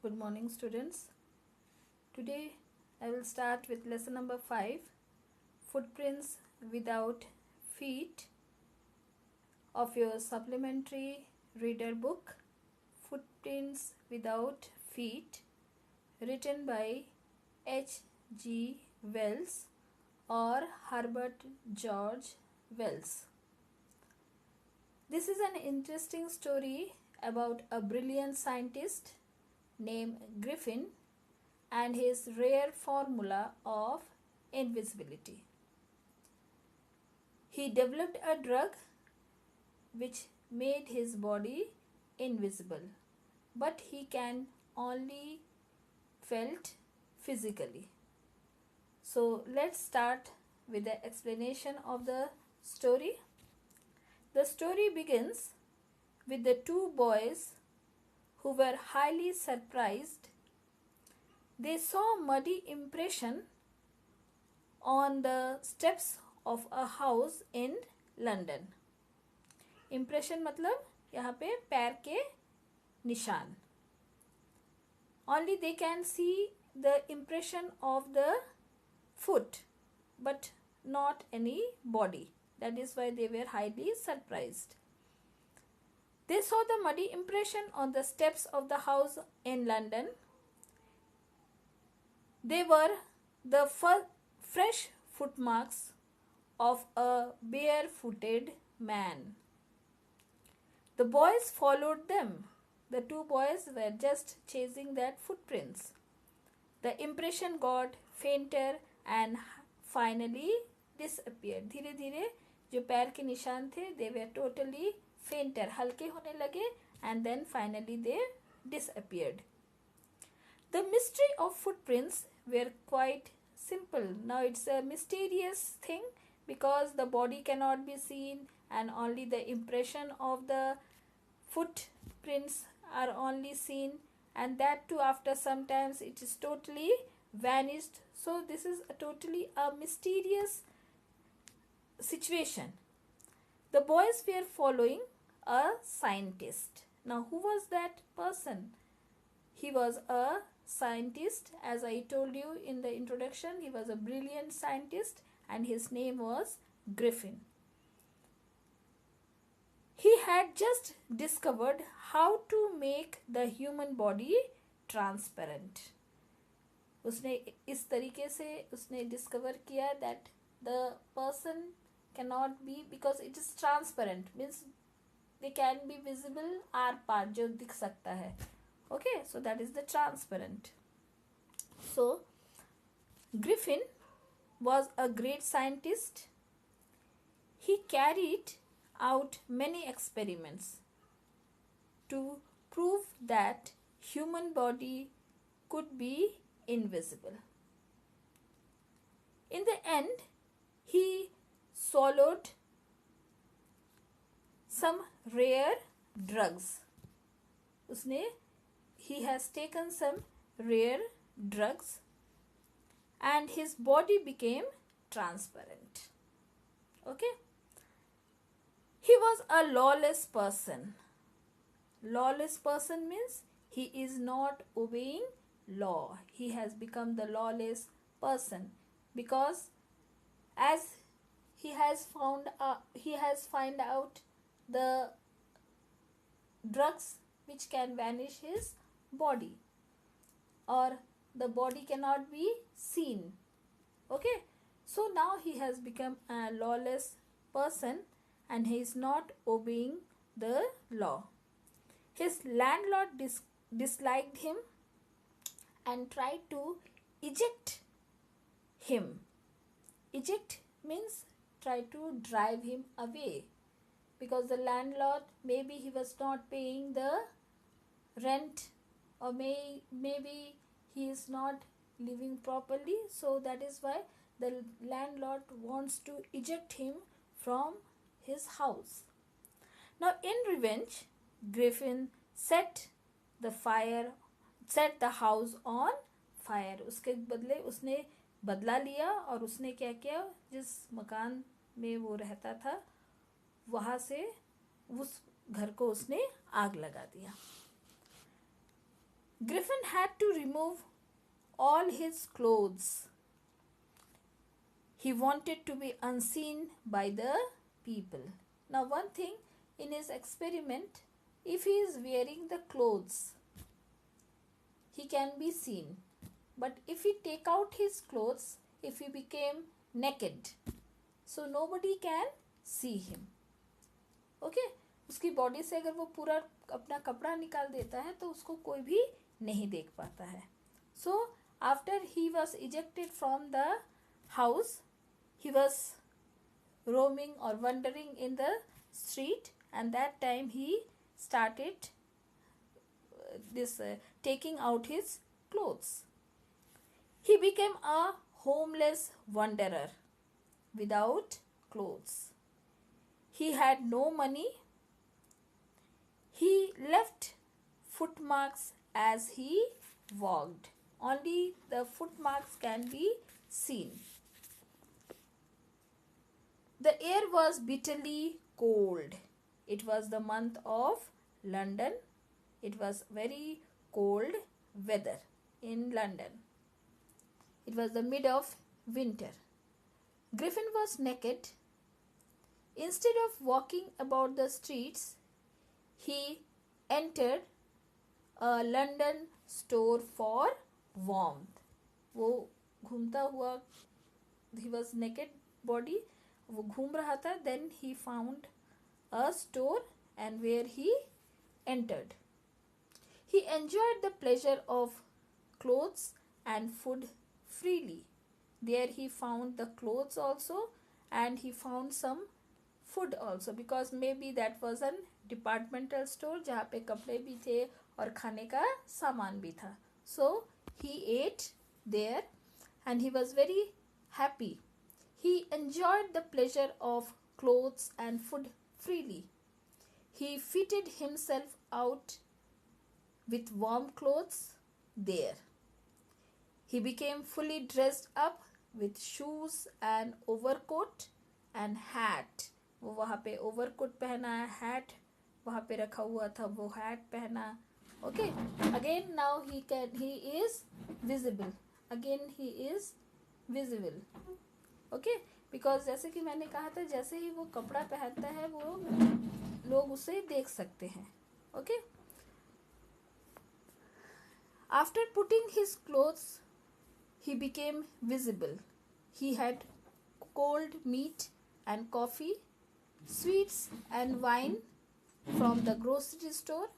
Good morning, students. Today I will start with lesson number 5, Footprints Without Feet, of your supplementary reader book, Footprints Without Feet, written by H.G. Wells or Herbert George Wells. This is an interesting story about a brilliant scientist named Griffin and his rare formula of invisibility. He developed a drug which made his body invisible, but he can only felt physically. So let's start with the explanation of the story. The story begins with the two boys who were highly surprised. They saw muddy impression on the steps of a house in London. Impression मतलब यहाँ पे पैर के निशान. Only they can see the impression of the foot, but not any body. That is why they were highly surprised. They saw the muddy impression on the steps of the house in London. They were the fresh footmarks of a barefooted man. The boys followed them. The two boys were just chasing that footprints. The impression got fainter and finally disappeared. धीरे धीरे जो पैर के निशान थे, they were totally fainter, हल्के होने लगे, and then finally they disappeared. The mystery of footprints were quite simple. Now it's a mysterious thing because the body cannot be seen and only the impression of the footprints are only seen, and that too after sometimes it is totally vanished. So this is totally a mysterious situation. The boys were following a scientist. Now who was that person? He was a scientist. As I told you in the introduction, he was a brilliant scientist and his name was Griffin. He had just discovered how to make the human body transparent. उसने इस तरीके से उसने discover किया that the person cannot be, because it is transparent, means they can be visible आर पार जो दिख सकता है. Okay, so that is the transparent. So Griffin was a great scientist. He carried out many experiments to prove that human body could be invisible. In the end, he swallowed some rare drugs. He has taken some rare drugs and his body became transparent. Okay. He was a lawless person. Lawless person means he is not obeying law. He has become the lawless person because as he has found out the drugs which can vanish his body, or the body cannot be seen. Okay, so now he has become a lawless person and he is not obeying the law. His landlord disliked him and tried to eject him. Eject means try to drive him away, because the landlord, maybe he was not paying the rent, or maybe he is not living properly, so that is why the landlord wants to eject him from his house. Now in revenge, Griffin set the house on fire. उसके बदले उसने बदला लिया और उसने क्या किया, जिस मकान में वो रहता था वहाँ से उस घर को उसने आग लगा दिया. Griffin had to remove all his clothes. He wanted to be unseen by the people. Now, one thing in his experiment, if he is wearing the clothes, he can be seen. But if he take out his clothes, if he became naked, so nobody can see him. Okay? उसकी body से अगर वो पूरा अपना कपड़ा निकाल देता है तो उसको कोई भी नहीं देख पाता है. So after he was ejected from the house, he was roaming or wandering in the street, and that time he started taking out his clothes. He became a homeless wanderer without clothes. He had no money. He left footmarks as he walked. Only the footmarks can be seen. The air was bitterly cold. It was the month of London. It was very cold weather in London. It was the mid of winter. Griffin was naked. Instead of walking about the streets, he entered a London store for warmth. वो घूमता हुआ, he was naked body, वो घूम रहा था. Then he found a store and where he entered. He enjoyed the pleasure of clothes and food freely. There he found the clothes also and he found some food also, because maybe that was a departmental store जहाँ पे कपड़े भी थे और खाने का सामान भी था. So he ate there and he was very happy. He enjoyed the pleasure of clothes and food freely. He fitted himself out with warm clothes there. He became fully dressed up with shoes and overcoat and hat. वो वहाँ पे overcoat पहना, hat वहाँ पे रखा हुआ था, वो hat पहना. Okay, again now he is visible. Again he is visible. Okay, because जैसे कि मैंने कहा था, जैसे ही वो कपड़ा पहनता है वो लोग उसे देख सकते हैं. Okay. After putting his clothes, he became visible. He had cold meat and coffee, sweets and wine from the grocery store.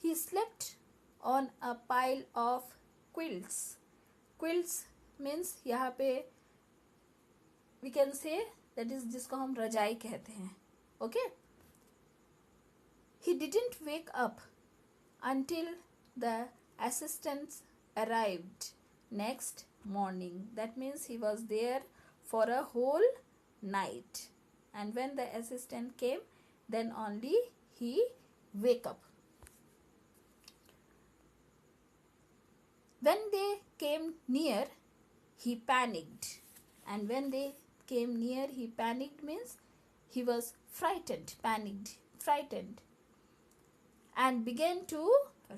He slept on a pile of quilts. Quilts means यहाँ पे we can say that is जिसको हम रजाई कहते हैं. Okay. He didn't wake up until the assistants arrived next morning. That means he was there for a whole night, and when the assistant came, then only he wake up. When they came near, he panicked, and when they came near, he panicked means he was frightened, panicked, frightened, and began to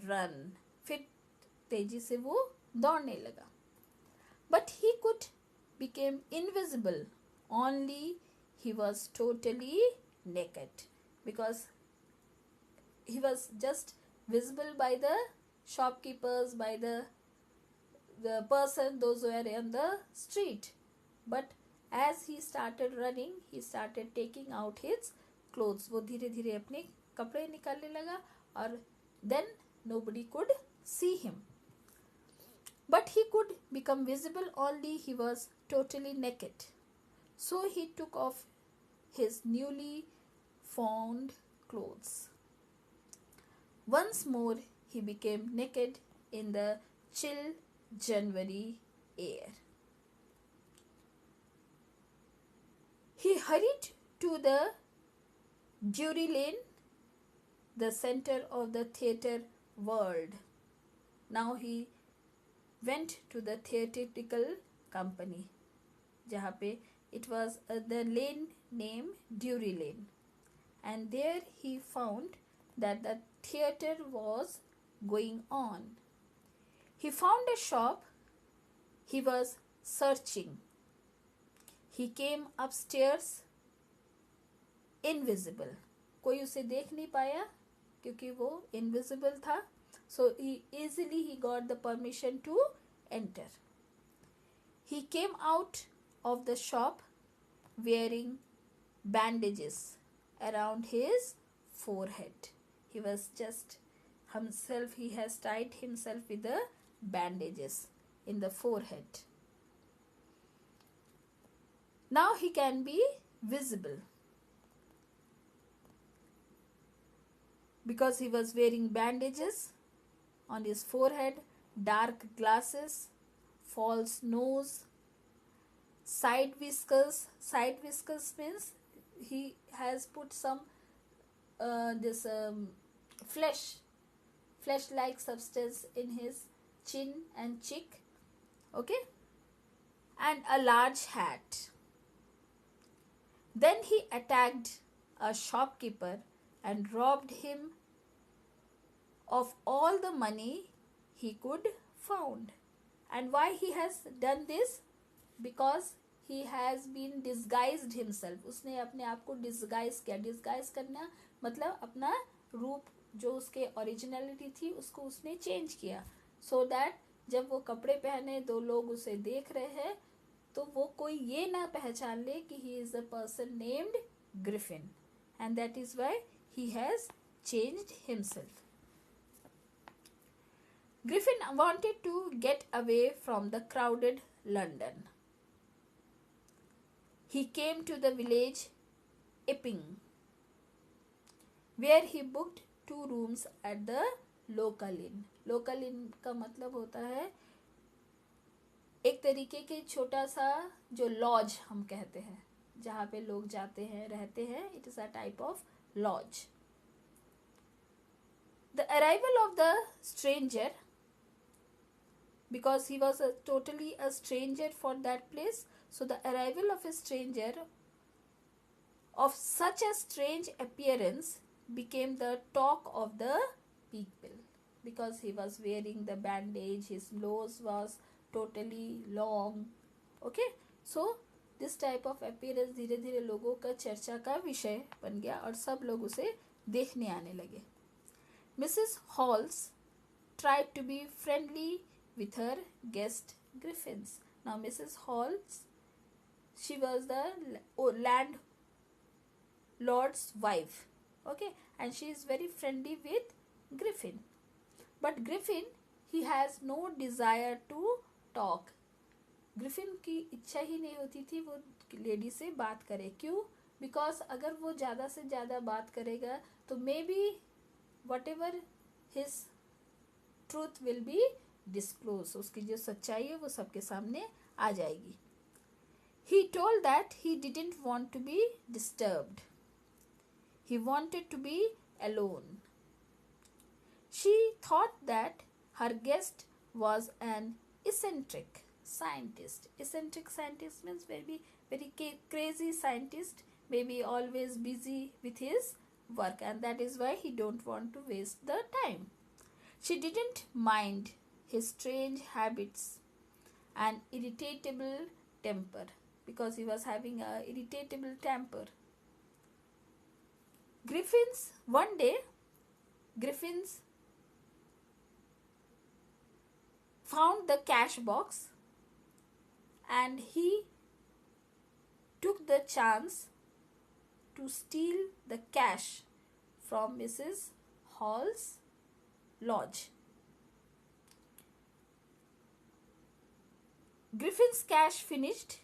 run. फिर तेजी से वो दौड़ने लगा. But he could become invisible. Only he was totally naked, because he was just visible by the shopkeepers, by the person, those who were on the street. But as he started running, he started taking out his clothes. वो धीरे धीरे अपने कपड़े निकालने लगा, और then nobody could see him. But he could become visible only he was totally naked. So he took off his newly found clothes. Once more he became naked in the chill January air. He hurried to the Drury Lane, the center of the theatre world. Now he went to the theatrical company, जहाँ पे it was the lane name Drury Lane, and there he found that the theatre was going on. He found a shop. He was searching. He came upstairs invisible. कोई उसे देख नहीं पाया क्योंकि वो invisible था. So he got the permission to enter. He came out of the shop wearing bandages around his forehead. He was just himself. He has tied himself with the bandages in the forehead. Now he can be visible because he was wearing bandages on his forehead, dark glasses, false nose, side whiskers. Side whiskers means he has put some this flesh like substance in his chin and cheek, okay, and a large hat. Then he attacked a shopkeeper and robbed him of all the money he could found. And why he has done this? Because he has been disguised himself. उसने अपने आप को disguise किया. Disguise करना मतलब अपना रूप जो उसके ओरिजिनलिटी थी उसको उसने चेंज किया, so that जब वो कपड़े पहने दो लोग उसे देख रहे हैं तो वो कोई ये ना पहचान ले कि he is a person named Griffin, and that is why he has changed himself. Griffin wanted to get away from the crowded London. He came to the village Epping, where he booked 2 rooms at the local inn. Local inn का मतलब होता है एक तरीके के छोटा सा जो लॉज हम कहते हैं, जहाँ पे लोग जाते हैं रहते हैं. It is a type of lodge. The arrival of the stranger, because he was totally a stranger for that place, so the arrival of a stranger of such a strange appearance became the talk of the people, because he was wearing the bandage, his nose was totally long, okay. So this type of appearance धीरे धीरे लोगों का चर्चा का विषय बन गया और सब लोग उसे देखने आने लगे. Mrs. Halls tried to be friendly with her guest Griffins. Now Mrs. Halls, she was the landlord's wife, okay, and she is very friendly with Griffin. But Griffin, he has no desire to talk. Griffin की इच्छा ही नहीं होती थी वो lady से बात करे. क्यों? बिकॉज अगर वो ज़्यादा से ज़्यादा बात करेगा तो maybe whatever his truth will be disclose. उसकी जो सच्चाई है वो सबके सामने आ जाएगी. He told that he didn't want to be disturbed. He wanted to be alone. She thought that her guest was an eccentric scientist. Eccentric scientist means very crazy scientist, maybe always busy with his work, and that is why he don't want to waste the time. She didn't mind his strange habits and irritable temper, because he was having a irritable temper. One day Griffins found the cash box and he took the chance to steal the cash from Mrs. Hall's lodge. Griffin's cash finished.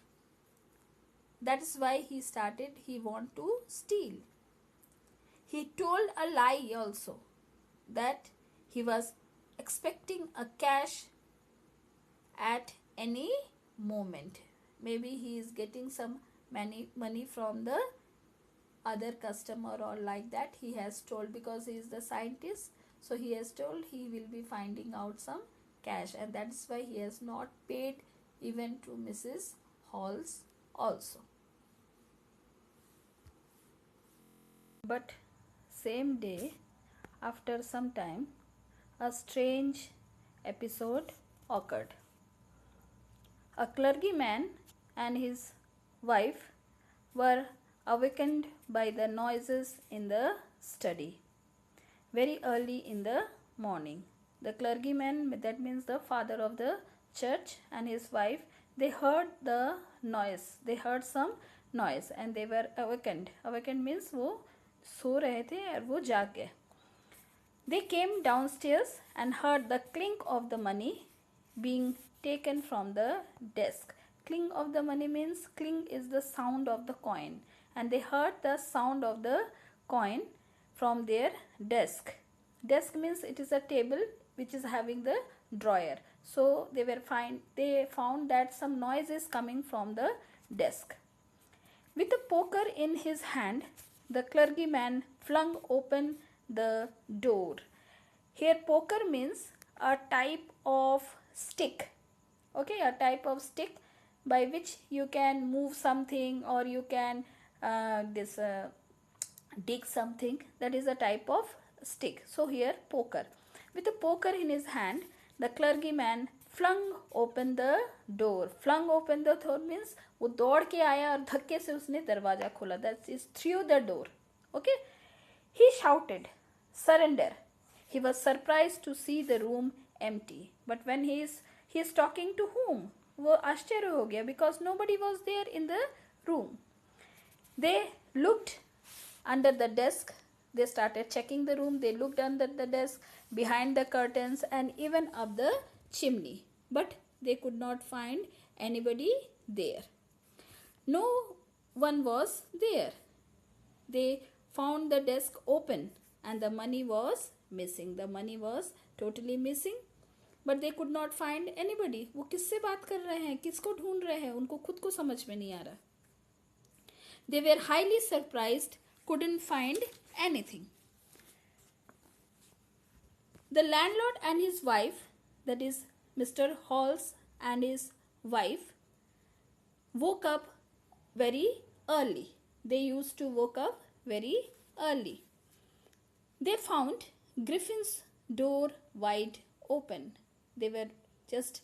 That is why he want to steal. He told a lie also that he was expecting a cash at any moment. Maybe he is getting some money from the other customer or like that. He has told, because he is the scientist, so he has told he will be finding out some cash, and that is why he has not paid even to Mrs. Halls also. But same day, after some time, a strange episode occurred. A clergyman and his wife were awakened by the noises in the study very early in the morning. The clergyman, that means the father of the church, and his wife, they heard the noise. They heard some noise and they were awakened. Awakened means वो सो रहे थे और वो जाग गए. They came downstairs and heard the clink of the money being taken from the desk. Clink of the money means clink is the sound of the coin, and they heard the sound of the coin from their desk. Desk means it is a table which is having the drawer. So they found that some noise is coming from the desk. With a poker in his hand, the clergyman flung open the door. Here poker means a type of stick. Okay, a type of stick by which you can move something or you can dig something. That is a type of stick. So here poker. With a poker in his hand, the clergyman flung open the door. Flung open the door means वो दौड़ के आया और धक्के से उसने दरवाजा खोला. That is through the door. Okay. He shouted, "Surrender." He was surprised to see the room empty. But when he is talking to whom? वो आश्चर्य हो गया because nobody was there in the room. They looked under the desk. They started checking the room. They looked under the desk, behind the curtains, and even up the chimney. But they could not find anybody there. No one was there. They found the desk open and the money was missing. The money was totally missing. But they could not find anybody. वो किससे बात कर रहे हैं, किसको ढूंढ रहे हैं, उनको खुद को समझ में नहीं आ रहा. They were highly surprised, couldn't find anything. The landlord and his wife, that is Mr. Halls and his wife, woke up very early. They used to woke up very early. They found Griffin's door wide open. They were just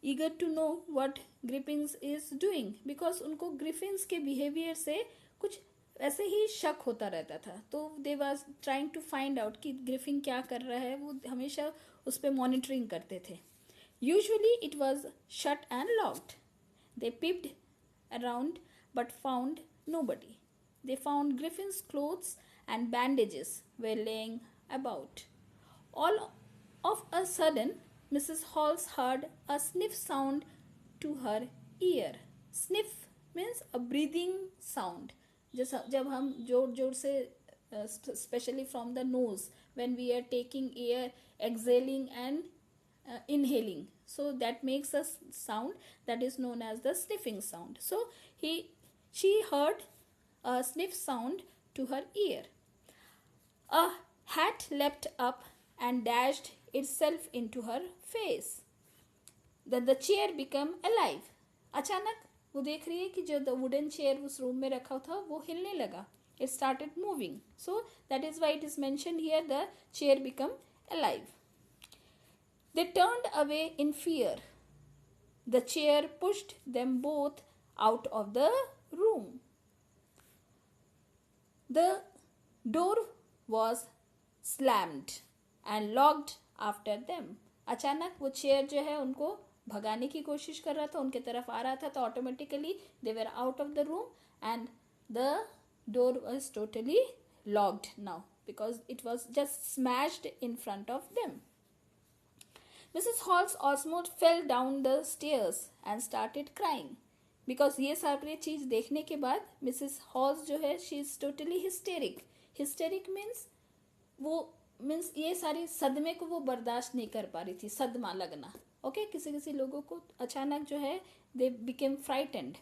eager to know what Griffins is doing because उनको Griffins के behavior से कुछ ऐसे ही शक होता रहता था. तो they was trying to find out कि Griffin क्या कर रहा है. वो हमेशा उस पर monitoring करते थे. Usually it was shut and locked. They peeped around but found nobody. They found Griffin's clothes and bandages were laying about. All of a sudden, Mrs. Halls heard a sniff sound to her ear. Sniff means a breathing sound. जब हम जोर जोर से especially from the nose, when we are taking air, exhaling and inhaling, so that makes a sound that is known as the sniffing sound. So she heard a sniff sound to her ear. A hat leapt up and dashed itself into her face. Then the chair became alive. अचानक वो देख रही है कि जो the wooden chair उस room में रखा था वो हिलने लगा. It started moving. So that is why it is mentioned here the chair became alive. They turned away in fear. The chair pushed them both out of the room. The door was slammed and locked after them. अचानक वो chair जो है उनको भगाने की कोशिश कर रहा था, उनके तरफ आ रहा था, तो automatically they were out of the room and the door was totally locked now because it was just smashed in front of them. Mrs. Halls almost fell down the stairs and started crying because ये सारी चीज़ देखने के बाद Mrs. Halls जो है she is totally hysteric. Hysteric means ये सारी सदमे को वो बर्दाश्त नहीं कर पा रही थी, सदमा लगना. ओके किसी लोगों को अचानक जो है they became frightened.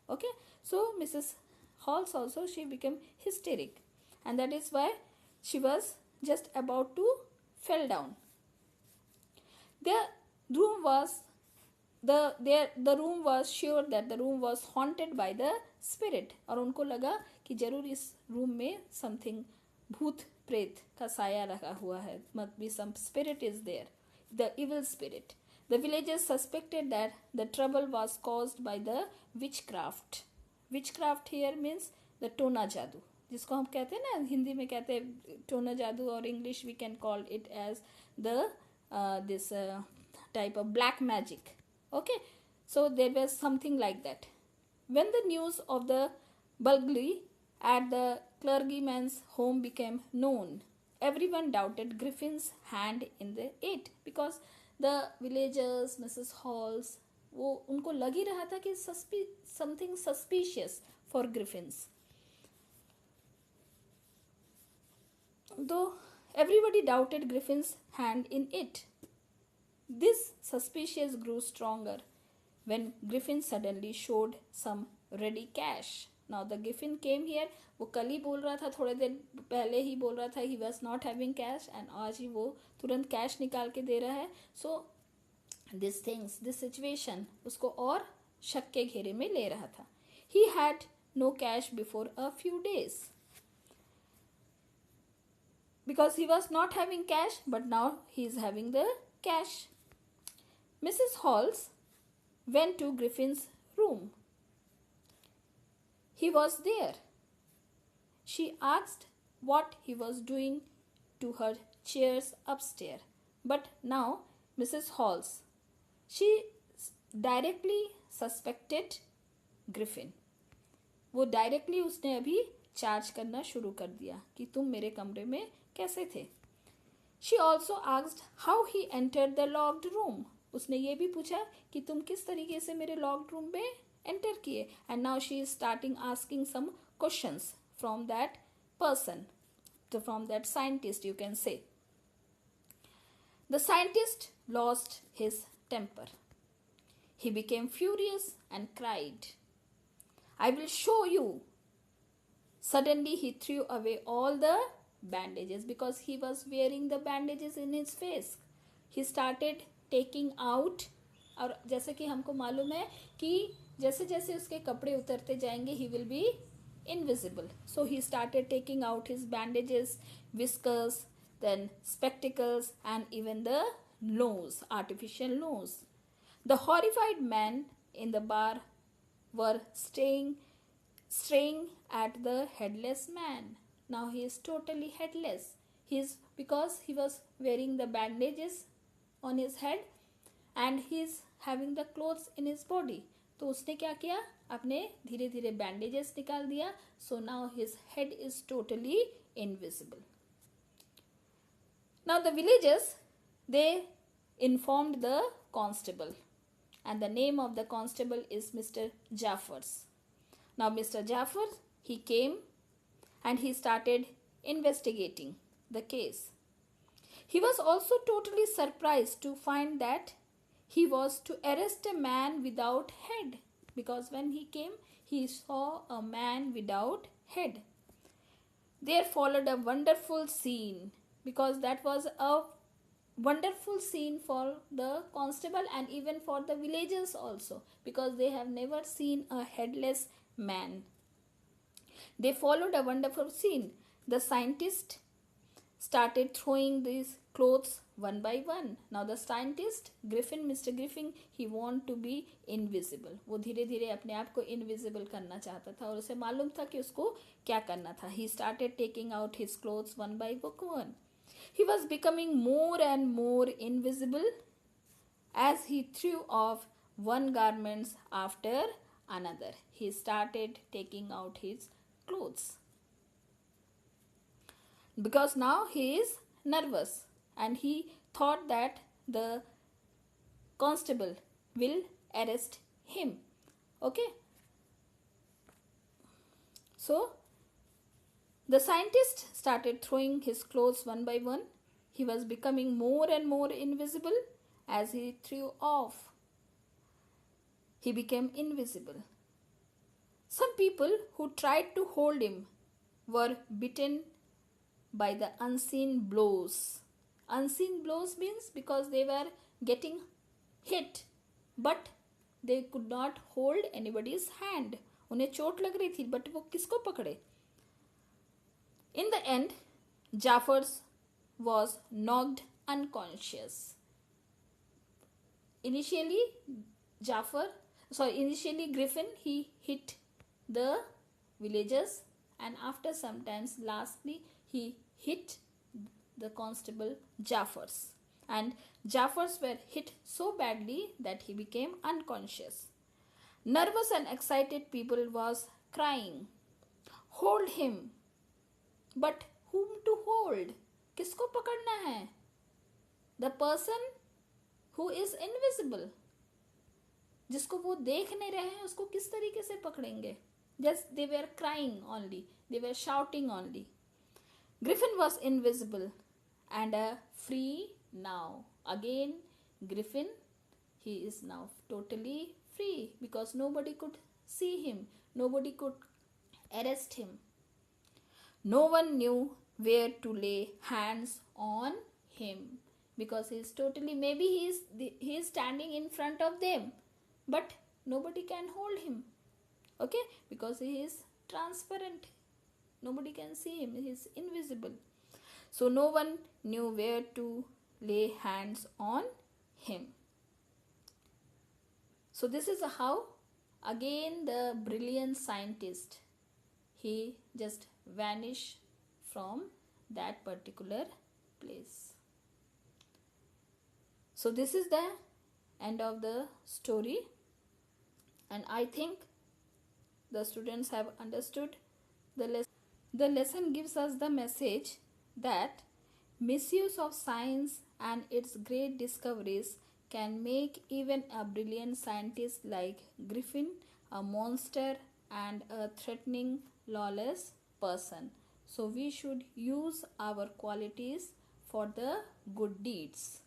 Okay, so Mrs. Halls also she became hysteric and that is why she was just about to fell down. The room was sure that the room was haunted by the spirit. और उनको लगा कि जरूर इस room में something भूत प्रेत का साया लगा हुआ है. Must be some spirit is there, the evil spirit. The villagers suspected that the trouble was caused by the witchcraft. Witchcraft here means the टोना जादू, जिसको हम कहते हैं ना, हिंदी में कहते हैं टोना जादू, और English we can call it as the this type of black magic. Okay, so there was something like that. When the news of the burglary at the clergyman's home became known, everyone doubted Griffin's hand in it, because the villagers, Mrs. Halls, वो उनको लग ही रहा था कि something suspicious for Griffins. Though everybody doubted Griffin's hand in it, this suspicion grew stronger when Griffin suddenly showed some ready cash. Now the Griffin came here. वो कल ही बोल रहा था, थोड़े देर पहले ही बोल रहा था he was not having cash, and आज ही वो तुरंत कैश निकाल के दे रहा है. So these things, this situation उसको और शक के घेरे में ले रहा था. He had no cash before a few days because he was not having cash, but now he is having the cash. Mrs. Halls went to Griffin's room. He was there. She asked what he was doing to her chairs upstairs. But now Mrs. Halls, she directly suspected Griffin. वो directly उसने अभी charge करना शुरू कर दिया कि तुम मेरे कमरे में कैसे थे. She also asked how he entered the locked room. उसने ये भी पूछा कि तुम किस तरीके से मेरे लॉक्ड रूम में एंटर किए. And now she is starting asking some questions from that person, from that scientist you can say. The scientist lost his temper. He became furious and cried, I will show you. Suddenly he threw away all the bandages because he was wearing the bandages in his face. He started taking out, और जैसे कि हमको मालूम है कि जैसे जैसे उसके कपड़े उतरते जाएंगे he will be invisible. So he started taking out his bandages, whiskers, then spectacles, and even the nose, artificial nose. The horrified men in the bar were staring at the headless man. Now he is totally headless. Because he was wearing the bandages on his head and he is having the clothes in his body. तो उसने क्या किया, अपने धीरे धीरे bandages निकाल दिया. So now his head is totally invisible. Now the villagers, they informed the constable, and the name of the constable is Mr. Jaffers. Now Mr. Jaffers, he came and he started investigating the case. He was also totally surprised to find that he was to arrest a man without head, because when he came, he saw a man without head. There followed a wonderful scene, because that was a wonderful scene for the constable and even for the villagers also, because they have never seen a headless man. They followed a wonderful scene. The scientist started throwing these clothes one by one. Now the scientist, Griffin, Mr. Griffin, he want to be invisible. वो धीरे धीरे अपने आप को invisible करना चाहता था और उसे मालूम था कि उसको क्या करना था. He started taking out his clothes one by one. He was becoming more and more invisible as he threw off one garment after another. He started taking out his clothes because now he is nervous and he thought that the constable will arrest him. Okay. So the scientist started throwing his clothes one by one. He was becoming more and more invisible as he threw off. He became invisible. Some people who tried to hold him were bitten by the unseen blows. Unseen blows means because they were getting hit, but they could not hold anybody's hand. उन्हें चोट लग रही थी, but वो किसको पकड़े? In the end, Jaffers was knocked unconscious. initially initially Griffin, he hit the villagers, and after sometimes lastly he hit the constable Jaffers, and Jaffers were hit so badly that he became unconscious. Nervous and excited people was crying, hold him. But whom to hold? किसको पकड़ना है? The person who is invisible. जिसको वो देख नहीं रहे हैं उसको किस तरीके से पकड़ेंगे? Just they were crying only. They were shouting only. Griffin was invisible and free now. Again, Griffin, he is now totally free because nobody could see him. Nobody could arrest him. No one knew where to lay hands on him because he is totally, maybe he is standing in front of them, but nobody can hold him, okay, because he is transparent. Nobody can see him, he is invisible. So no one knew where to lay hands on him. So this is how again the brilliant scientist, he just vanished from that particular place. So this is the end of the story, and I think the students have understood the lesson. The lesson gives us the message that misuse of science and its great discoveries can make even a brilliant scientist like Griffin a monster and a threatening, lawless person. So we should use our qualities for the good deeds.